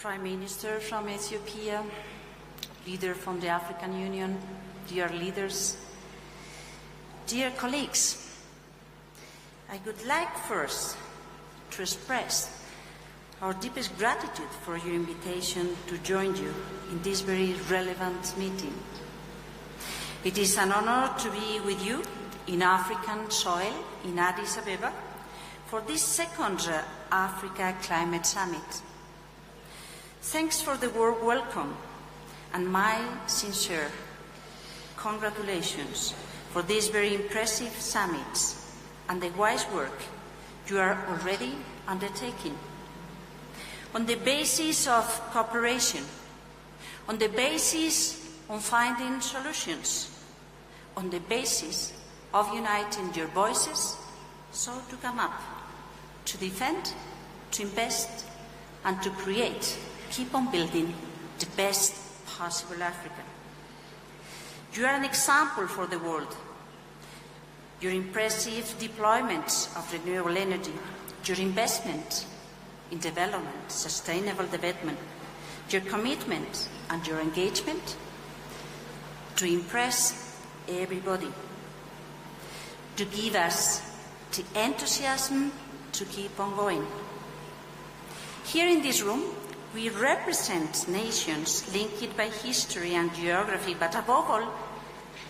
Prime Minister from Ethiopia, leader from the African Union, dear leaders, dear colleagues, I would like first to express our deepest gratitude for your invitation to join you in this very relevant meeting. It is an honor to be with you in African soil in Addis Ababa for this second Africa Climate Summit. Thanks for the warm welcome and my sincere congratulations for this very impressive summit and the wise work you are already undertaking. On the basis of cooperation, on the basis of finding solutions, on the basis of uniting your voices, so to come up, to defend, to invest, and to create, keep on building the best possible Africa. You are an example for the world. Your impressive deployment of renewable energy, your investment in development, sustainable development, your commitment and your engagement to impress everybody, to give us the enthusiasm to keep on going. Here in this room, we represent nations linked by history and geography, but above all,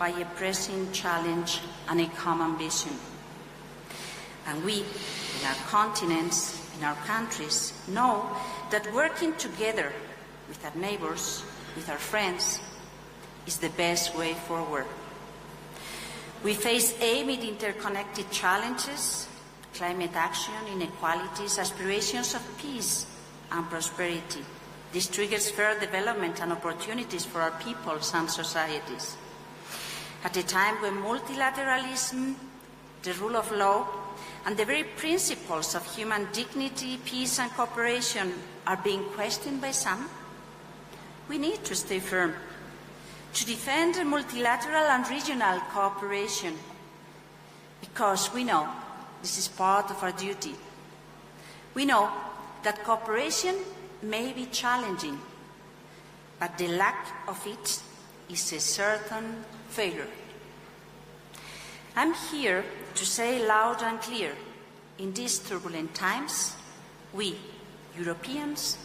by a pressing challenge and a common vision. And we, in our continents, in our countries, know that working together with our neighbors, with our friends, is the best way forward. We face amid interconnected challenges, climate action, inequalities, aspirations of peace and prosperity. This triggers fair development and opportunities for our peoples and societies. At a time when multilateralism, the rule of law, and the very principles of human dignity, peace and cooperation are being questioned by some, we need to stay firm to defend multilateral and regional cooperation, because we know this is part of our duty. We know that cooperation may be challenging, but the lack of it is a certain failure. I'm here to say loud and clear, in these turbulent times, we, Europeans,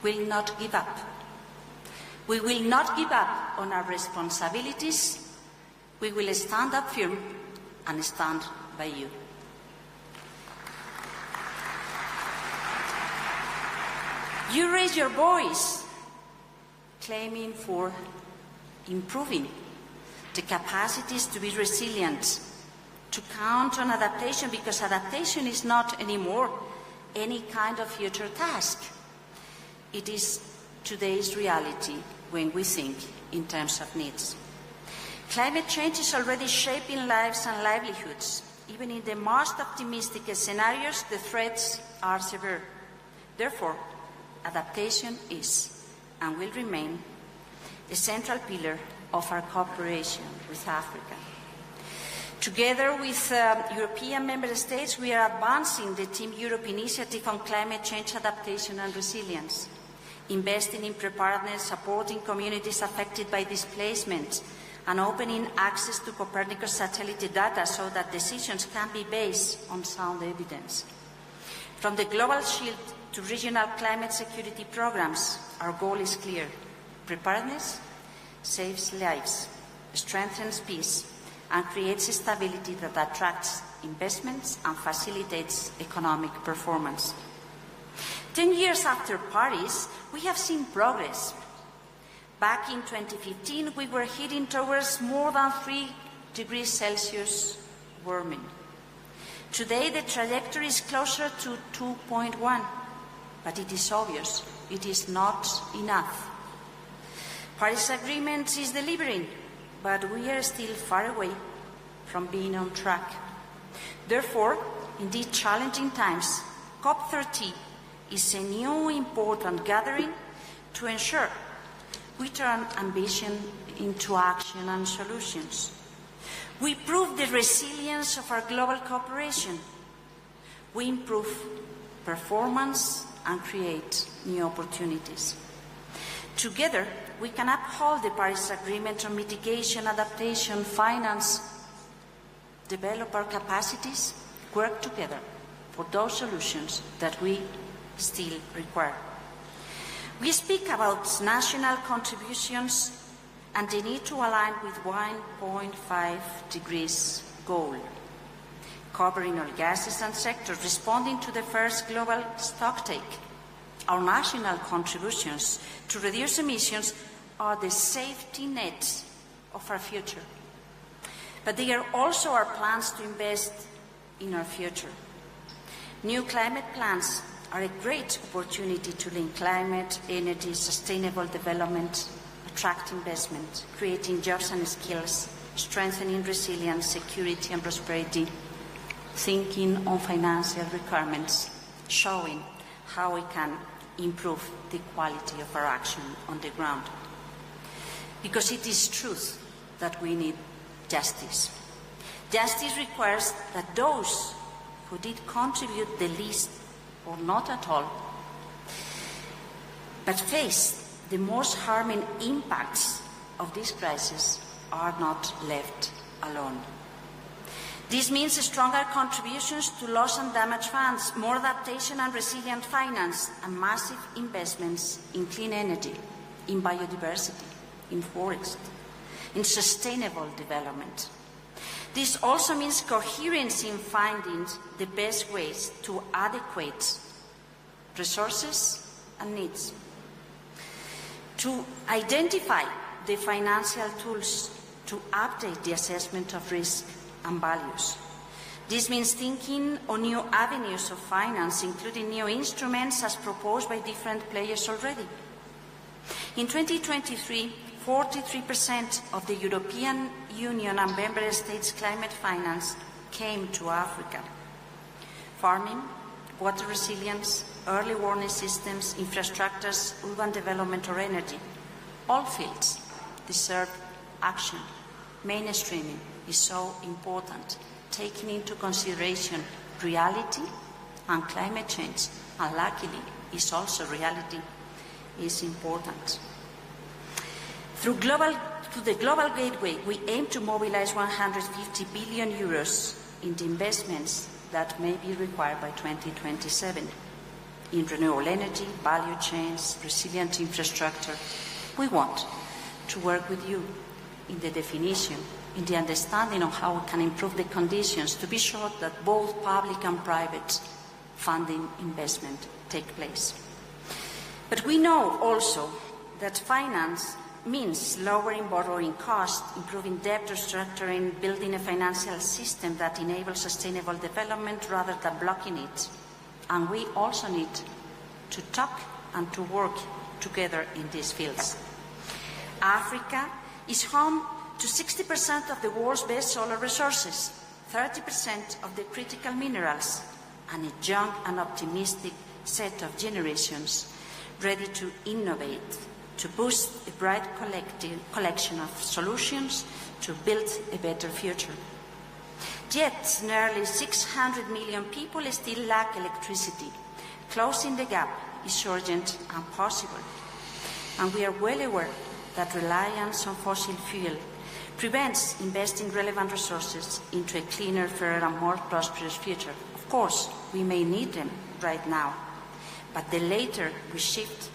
will not give up. We will not give up on our responsibilities. We will stand up firm and stand by you. You raise your voice, claiming for improving the capacities to be resilient, to count on adaptation, because adaptation is not anymore any kind of future task. It is today's reality when we think in terms of needs. Climate change is already shaping lives and livelihoods. Even in the most optimistic scenarios, the threats are severe. Therefore, adaptation is and will remain a central pillar of our cooperation with Africa. Together with European member states, we are advancing the Team Europe initiative on climate change adaptation and resilience, investing in preparedness, supporting communities affected by displacement, and opening access to Copernicus satellite data so that decisions can be based on sound evidence. From the Global Shield to regional climate security programs, our goal is clear. Preparedness saves lives, strengthens peace, and creates stability that attracts investments and facilitates economic performance. 10 years after Paris, we have seen progress. Back in 2015, we were heading towards more than 3 degrees Celsius warming. Today, the trajectory is closer to 2.1, but it is obvious it is not enough. Paris Agreement is delivering, but we are still far away from being on track. Therefore, in these challenging times, COP30 is a new important gathering to ensure we turn ambition into action and solutions. We prove the resilience of our global cooperation. We improve performance and create new opportunities. Together, we can uphold the Paris Agreement on mitigation, adaptation, finance, develop our capacities, work together for those solutions that we still require. We speak about national contributions and the need to align with 1.5 degrees goal, covering all gases and sectors, responding to the first global stocktake. Our national contributions to reduce emissions are the safety net of our future. But they are also our plans to invest in our future. New climate plans are a great opportunity to link climate, energy, sustainable development, attract investment, creating jobs and skills, strengthening resilience, security and prosperity, thinking on financial requirements, showing how we can improve the quality of our action on the ground. Because it is truth that we need justice. Justice requires that those who did contribute the least or not at all, but face the most harming impacts of this crisis, are not left alone. This means stronger contributions to loss and damage funds, more adaptation and resilient finance, and massive investments in clean energy, in biodiversity, in forest, in sustainable development. This also means coherence in finding the best ways to adequate resources and needs, to identify the financial tools to update the assessment of risk and values. This means thinking on new avenues of finance, including new instruments as proposed by different players already. In 2023, 43% of the European Union and member states' climate finance came to Africa. Farming, water resilience, early warning systems, infrastructures, urban development or energy, all fields deserve action. Mainstreaming is so important, taking into consideration reality and climate change, and luckily is also reality, is important. Through the Global Gateway, we aim to mobilize 150 billion euros in the investments that may be required by 2027 in renewable energy, value chains, resilient infrastructure. We want to work with you in the definition, in the understanding of how we can improve the conditions to be sure that both public and private funding investment take place. But we know also that finance means lowering borrowing costs, improving debt restructuring, building a financial system that enables sustainable development rather than blocking it. And we also need to talk and to work together in these fields. Africa is home to 60% of the world's best solar resources, 30% of the critical minerals, and a young and optimistic set of generations ready to innovate, to boost a bright collection of solutions to build a better future. Yet, nearly 600 million people still lack electricity. Closing the gap is urgent and possible. And we are well aware that reliance on fossil fuel prevents investing relevant resources into a cleaner, fairer and more prosperous future. Of course, we may need them right now, but the later we shift,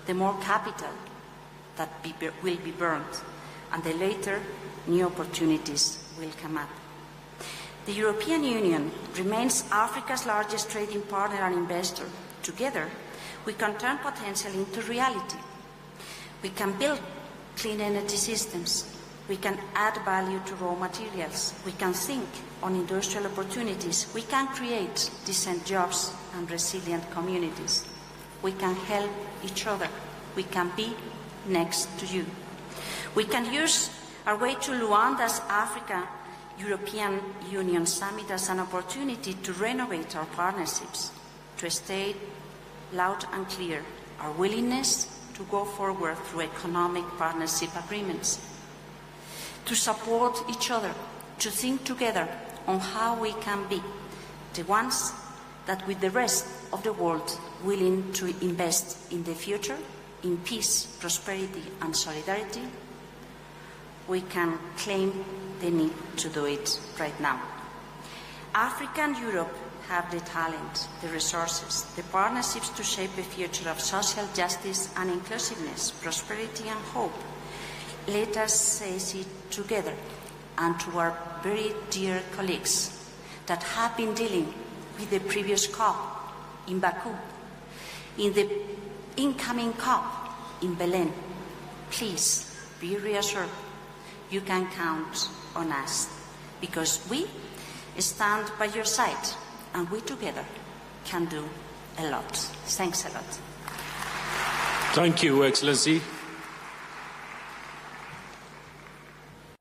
the more capital that will be burned, and the later new opportunities will come up. The European Union remains Africa's largest trading partner and investor. Together, we can turn potential into reality. We can build clean energy systems. We can add value to raw materials. We can think on industrial opportunities. We can create decent jobs and resilient communities. We can help each other. We can be next to you. We can use our way to Luanda's Africa-European Union Summit as an opportunity to renovate our partnerships, to state loud and clear our willingness to go forward through economic partnership agreements, to support each other, to think together on how we can be the ones that with the rest of the world willing to invest in the future, in peace, prosperity and solidarity, we can claim the need to do it right now. Africa and Europe have the talent, the resources, the partnerships to shape a future of social justice and inclusiveness, prosperity and hope. Let us seize it together. And to our very dear colleagues that have been dealing with the previous COP in Baku, in the incoming COP in Belém, please be reassured. You can count on us, because we stand by your side and we together can do a lot. Thanks a lot. Thank you, Excellency.